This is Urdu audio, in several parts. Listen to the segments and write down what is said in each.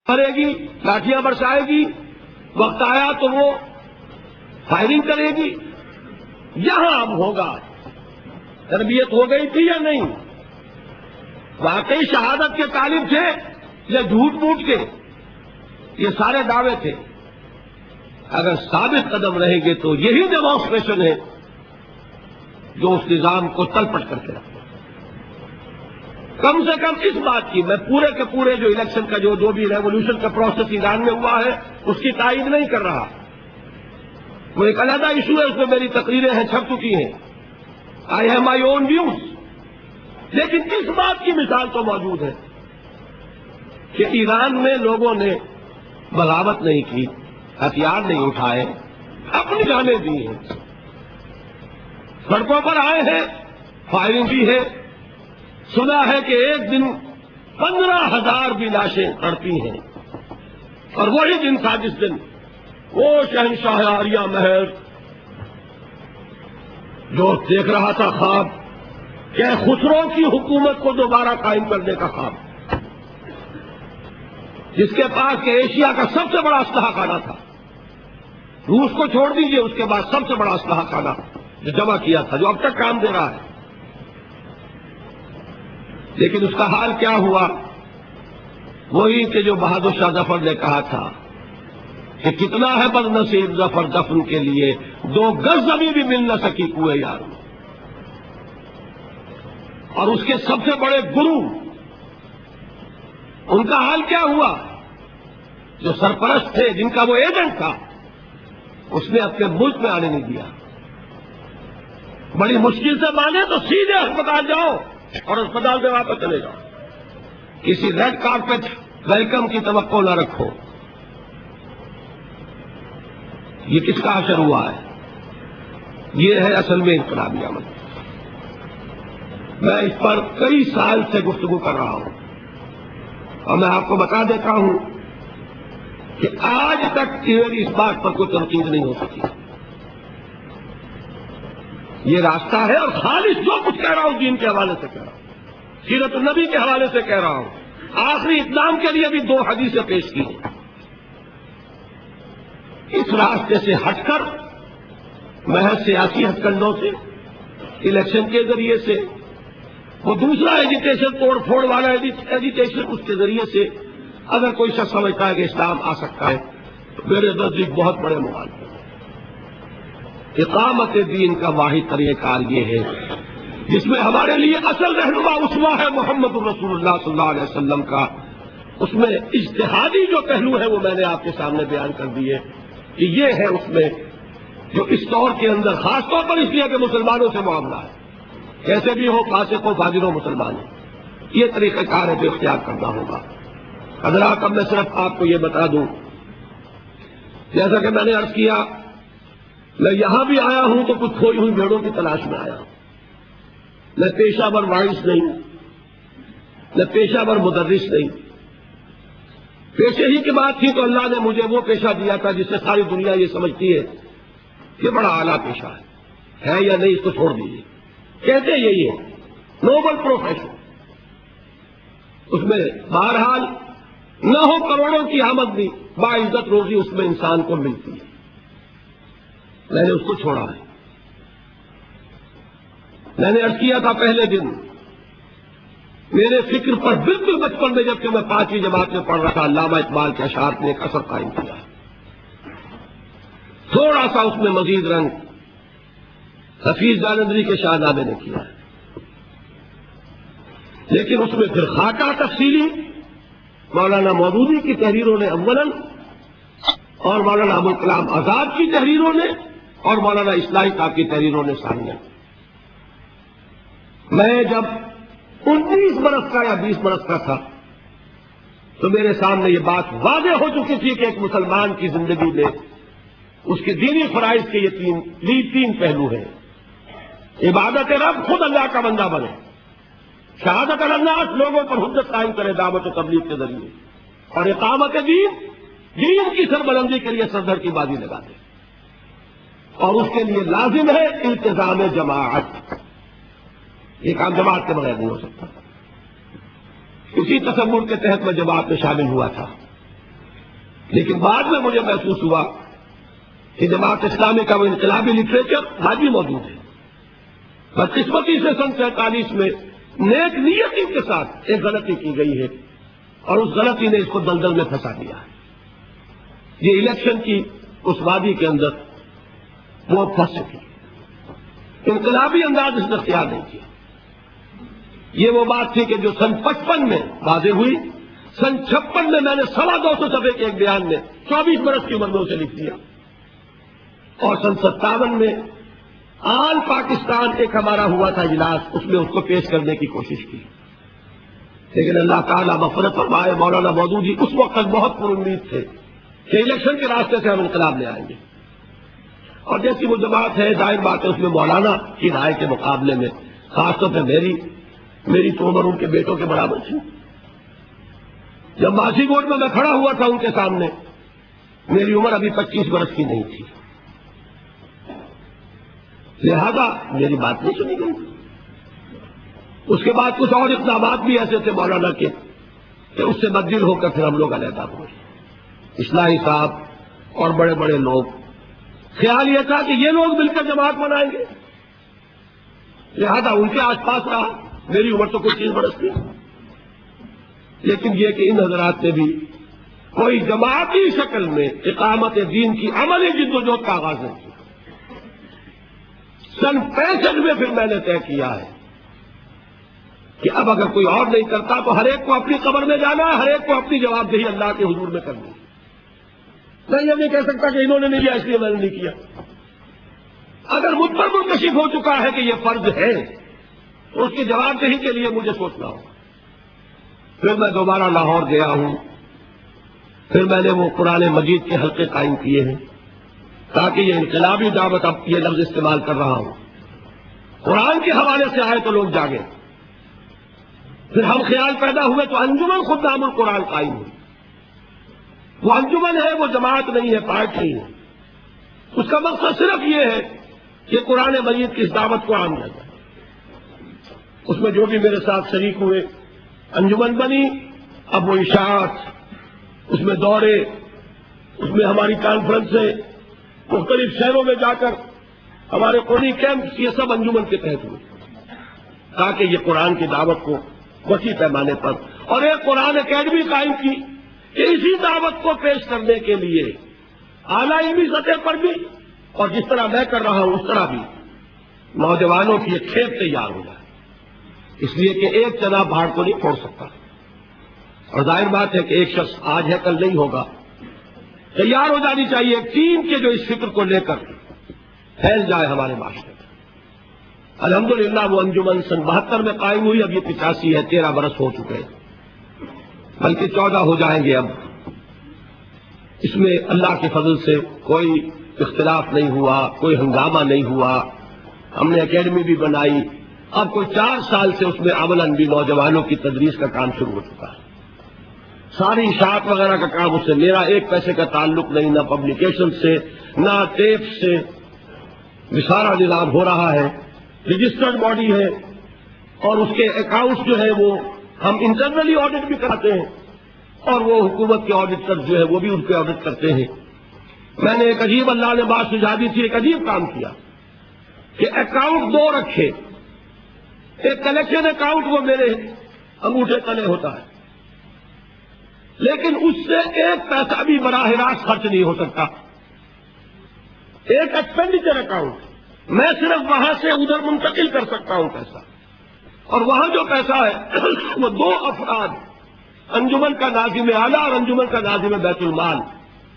کرے گی، لاٹھیاں برسائے گی، وقت آیا تو وہ فائرنگ کرے گی. یہاں اب ہوگا تربیت ہو گئی تھی یا نہیں؟ واقعی شہادت کے طالب تھے یا جھوٹ موٹ کے؟ یہ سارے دعوے تھے. اگر ثابت قدم رہیں گے تو یہی ڈیمانسٹریشن ہے جو اس نظام کو تلپٹ کر کے رکھے. کم سے کم اس بات کی میں پورے کے پورے جو الیکشن کا جو بھی ریولوشن کا پروسیس ایران میں ہوا ہے اس کی تائید نہیں کر رہا. وہ ایک علیحدہ ایشو ہے، اس میں میری تقریریں ہیں، چھپ چکی ہیں. I have my own views. لیکن اس بات کی مثال تو موجود ہے کہ ایران میں لوگوں نے بغاوت نہیں کی، ہتھیار نہیں اٹھائے، اپنی جانیں دی ہیں، سڑکوں پر آئے ہیں، فائرنگ بھی ہے. سنا ہے کہ ایک دن 15,000 بھی لاشیں پڑتی ہیں، اور وہی دن تھا جس دن وہ شہنشاہ آریہ محل جو دیکھ رہا تھا خواب کہ خسرو کی حکومت کو دوبارہ قائم کرنے کا خواب، جس کے پاس کہ ایشیا کا سب سے بڑا اسلحہ خانہ تھا. روس کو چھوڑ دیجئے، اس کے بعد سب سے بڑا اسلحہ خانہ جو جمع کیا تھا، جو اب تک کام دے رہا ہے. لیکن اس کا حال کیا ہوا؟ وہی کہ جو بہادر شاہ ظفر نے کہا تھا کہ کتنا ہے بد نصیب ظفر دفن کے لیے، 2 گز زمین بھی مل نہ سکی کوئے یار میں. اور اس کے سب سے بڑے گرو، ان کا حال کیا ہوا؟ جو سرپرست تھے، جن کا وہ ایجنٹ تھا، اس نے اپنے ملک میں آنے نہیں دیا. بڑی مشکل سے مانے تو سیدھے ہسپتال جاؤ اور اسپتال سے واپس چلے جاؤ. کسی ریڈ کارپیٹ ویلکم کی توقع نہ رکھو. یہ کس کا اثر ہوا ہے؟ یہ ہے اصل میں انقلابی عمل. میں اس پر کئی سال سے گفتگو کر رہا ہوں، اور میں آپ کو بتا دیتا ہوں کہ آج تک میری اس بات پر کوئی تنقید نہیں ہو سکی. یہ راستہ ہے، اور خالص جو کچھ کہہ رہا ہوں دین کے حوالے سے کہہ رہا ہوں، سیرت النبی کے حوالے سے کہہ رہا ہوں. آخری اقدام کے لیے بھی 2 حدیثیں پیش کی ہیں. اس راستے سے ہٹ کر محض سیاسی ہتھ کنڈوں سے، الیکشن کے ذریعے سے، وہ دوسرا ایجیٹیشن توڑ پھوڑ والا ایجیٹیشن، اس کے ذریعے سے اگر کوئی شخص سمجھتا ہے کہ اسلام آ سکتا ہے تو میرے نزدیک بہت بڑے مخالف ہیں. اقامت دین کا واحد طریقہ کار یہ ہے جس میں ہمارے لیے اصل رہنما اسوہ ہے محمد رسول اللہ صلی اللہ علیہ وسلم کا. اس میں اجتہادی جو پہلو ہے وہ میں نے آپ کے سامنے بیان کر دیے کہ یہ ہے اس میں جو اس دور کے اندر خاص طور پر اس لیے کہ مسلمانوں سے معاملہ ہے، کیسے بھی ہو، فاسق ہو، فاجر ہو، مسلمان ہو، یہ طریقہ کار ہے جو اختیار کرنا ہوگا. حضرات، اب میں صرف آپ کو یہ بتا دوں، جیسا کہ میں نے عرض کیا، میں یہاں بھی آیا ہوں تو کچھ کھوئی ہوئی بھیڑوں کی تلاش میں آیا ہوں. میں پیشہ ور وائس نہیں، میں پیشہ ور مدرس نہیں. پیشے ہی کی بات تھی تو اللہ نے مجھے وہ پیشہ دیا تھا جس سے ساری دنیا یہ سمجھتی ہے کہ بڑا اعلیٰ پیشہ ہے یا نہیں، اس کو چھوڑ دیجیے. کہتے یہی ہے، نوبل پروفیشن. اس میں بہرحال نہ ہو کروڑوں کی آمدنی، باعزت روزی اس میں انسان کو ملتی ہے. میں نے اس کو چھوڑا ہے. میں نے عرض کیا تھا پہلے دن، میرے فکر پر بالکل بچپن میں جبکہ میں 5ویں جماعت میں پڑھ رہا تھا، علامہ اقبال کے اشعار نے ایک اثر قائم کیا. تھوڑا سا اس میں مزید رنگ حفیظ جالندری کے شاہنامے نے کیا ہے، لیکن اس میں پھر خاکہ تفصیلی مولانا مودودی کی تحریروں نے اولاً، اور مولانا ابوالکلام آزاد کی تحریروں نے، اور مولانا اصلاحی صاحب کی تحریروں نے ثانیہ. میں جب 19 برس کا یا 20 برس کا تھا تو میرے سامنے یہ بات واضح ہو چکی تھی کہ ایک مسلمان کی زندگی میں اس کے دینی فرائض کے یہ تین پہلو ہیں. عبادت رب، خود اللہ کا بندہ بنے، شہادت الناس، لوگوں پر حجت قائم کرے دعوت و تبلیغ کے ذریعے، اور اقامت دین کی سربلندی کے لیے سردر کی بازی لگا دے. اور اس کے لیے لازم ہے التزام جماعت. یہ کام جماعت کے بغیر نہیں ہو سکتا. اسی تصور کے تحت میں جماعت میں شامل ہوا تھا. لیکن بعد میں مجھے محسوس ہوا کہ جماعت اسلامی کا وہ انقلابی لٹریچر آج بھی موجود ہے. بدقسمتی سے سن 47 میں نیک نیتی کے ساتھ ایک غلطی کی گئی ہے اور اس غلطی نے اس کو دلدل میں پھنسا دیا ہے. یہ الیکشن کی اس وادی کے اندر وہ پھنس چکی. انقلابی انداز اس نے اختیار نہیں کیا. یہ وہ بات تھی کہ جو سن 55 میں واضح ہوئی. سن 56 میں نے 250 صفحے کے ایک بیان میں 24 برس کی عمر میں اسے لکھ دیا. اور سن 57 میں آل پاکستان ایک ہمارا ہوا تھا اجلاس، اس میں اس کو پیش کرنے کی کوشش کی. لیکن اللہ تعالیٰ مغفرت فرمائے، مولانا مودودی اس وقت بہت پر امید تھے کہ الیکشن کے راستے سے ہم انقلاب لے آئیں گے. اور جیسی وہ جماعت ہے، ظاہر بات ہے اس میں مولانا کی رائے کے مقابلے میں خاص طور پہ میری تو عمر ان کے بیٹوں کے برابر تھی. جب ماسی گوٹ میں کھڑا ہوا تھا ان کے سامنے، میری عمر ابھی 25 برس کی نہیں تھی، لہذا میری بات نہیں سنی گئی. اس کے بعد کچھ اور اقدامات بھی ایسے تھے مولانا کے کہ اس سے بددل ہو کر پھر ہم لوگ علیحدہ ہوئے. اصلاحی صاحب اور بڑے بڑے لوگ، خیال یہ تھا کہ یہ لوگ مل کر جماعت بنائیں گے، لہذا ان کے آس پاس رہا. میری عمر تو کچھ 30 برس تھی، لیکن یہ کہ ان حضرات نے بھی کوئی جماعتی شکل میں اقامت دین کی عملی جد و جہد کا آغاز نہیں کیا. سن 65 میں پھر میں نے طے کیا ہے کہ اب اگر کوئی اور نہیں کرتا تو ہر ایک کو اپنی قبر میں جانا ہے، ہر ایک کو اپنی جواب دہی اللہ کے حضور میں کرنی. میں یہ نہیں کہہ سکتا کہ انہوں نے نہیں کیا اس لیے میں نے نہیں کیا. اگر مجھ پر منکشف ہو چکا ہے کہ یہ فرض ہے تو اس کی جواب دہی کے لیے مجھے سوچنا ہوگا. پھر میں دوبارہ لاہور گیا ہوں. پھر میں نے وہ قرآن مجید کے حلقے قائم کیے ہیں تاکہ یہ انقلابی دعوت، اب یہ لفظ استعمال کر رہا ہوں، قرآن کے حوالے سے آئے تو لوگ جاگیں. پھر ہم خیال پیدا ہوئے تو انجمن خود نام القرآن قائم ہوئی. وہ انجمن ہے، وہ جماعت نہیں ہے، پارٹی نہیں ہے. اس کا مقصد صرف یہ ہے کہ قرآن مجید کی اس دعوت کو عام کیا جائے. اس میں جو بھی میرے ساتھ شریک ہوئے انجمن بنی. اب وہ اشاعت، اس میں دورے، اس میں ہماری کانفرنسیں، مختلف شہروں میں جا کر ہمارے قومی کیمپس، یہ سب انجمن کے تحت ہوئے تاکہ یہ قرآن کی دعوت کو وسیع پیمانے پر، اور ایک قرآن اکیڈمی قائم کی کہ اسی دعوت کو پیش کرنے کے لیے اعلیٰ علمی سطح پر بھی اور جس طرح میں کر رہا ہوں اس طرح بھی نوجوانوں کی ایک کھیپ تیار ہو جائے. اس لیے کہ ایک چنا بھاڑ کو نہیں پھوڑ سکتا، اور ظاہر بات ہے کہ ایک شخص آج ہے کل نہیں ہوگا. تیار ہو جانی چاہیے ایک ٹیم کے جو اس فکر کو لے کر پھیل جائے ہمارے معاشرے میں. الحمدللہ وہ انجمن سن 72 میں قائم ہوئی. اب یہ 85 ہے، 13 برس ہو چکے ہیں، بلکہ 14 ہو جائیں گے. اب اس میں اللہ کے فضل سے کوئی اختلاف نہیں ہوا، کوئی ہنگامہ نہیں ہوا. ہم نے اکیڈمی بھی بنائی. اب کوئی 4 سال سے اس میں عملاً بھی نوجوانوں کی تدریس کا کام شروع ہو چکا ہے. ساری اشاعت وغیرہ کا کام اس سے میرا ایک پیسے کا تعلق نہیں، نہ پبلیکیشن سے نہ ٹیپ سے. یہ سارا نظام ہو رہا ہے، رجسٹرڈ باڈی ہے، اور اس کے اکاؤنٹس جو ہے وہ ہم انٹرنلی آڈٹ بھی کراتے ہیں، اور وہ حکومت کے آڈیٹر جو ہے وہ بھی ان پہ آڈٹ کرتے ہیں. میں نے ایک عجیب، اللہ نے بات سجھا دی تھی، ایک عجیب کام کیا کہ اکاؤنٹ 2 رکھے. ایک کلیکشن اکاؤنٹ وہ میرے انگوٹھے تلے ہوتا ہے، لیکن اس سے ایک پیسہ بھی براہ راست خرچ نہیں ہو سکتا. ایک ایکسپینڈیچر اکاؤنٹ، میں صرف وہاں سے ادھر منتقل کر سکتا ہوں پیسہ، اور وہاں جو پیسہ ہے وہ 2 افراد، انجمن کا ناظم اعلیٰ اور انجمن کا ناظم بیت المال،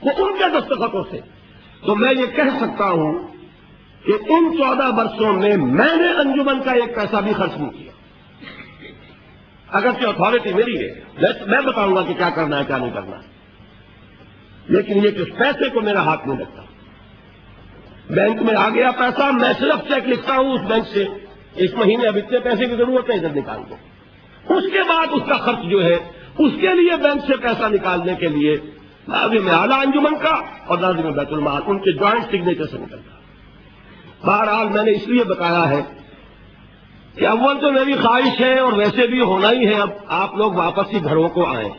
وہ ان کے دستخطوں سے. تو میں یہ کہہ سکتا ہوں کہ ان 14 برسوں میں نے انجمن کا ایک پیسہ بھی خرچ نہیں کیا. اگرچہ اتھارٹی میری ہے، میں بتاؤں گا کہ کیا کرنا ہے کیا نہیں کرنا ہے، لیکن یہ کہ اس پیسے کو میرا ہاتھ نہیں لگتا. بینک میں آ گیا پیسہ، میں صرف چیک لکھتا ہوں اس بینک سے، اس مہینے اب اتنے پیسے کی ضرورت ہے، ادھر نکال دو. اس کے بعد اس کا خرچ جو ہے اس کے لیے بینک سے پیسہ نکالنے کے لیے ناظم اعلیٰ انجمن کا اور ناظم بیت المال ان کے جوائنٹ سگنیچر سے نکلتا. بہرحال میں نے اس لیے بتایا ہے کہ اول تو میری خواہش ہے، اور ویسے بھی ہونا ہی ہے، اب آپ لوگ واپس ہی گھروں کو آئیں.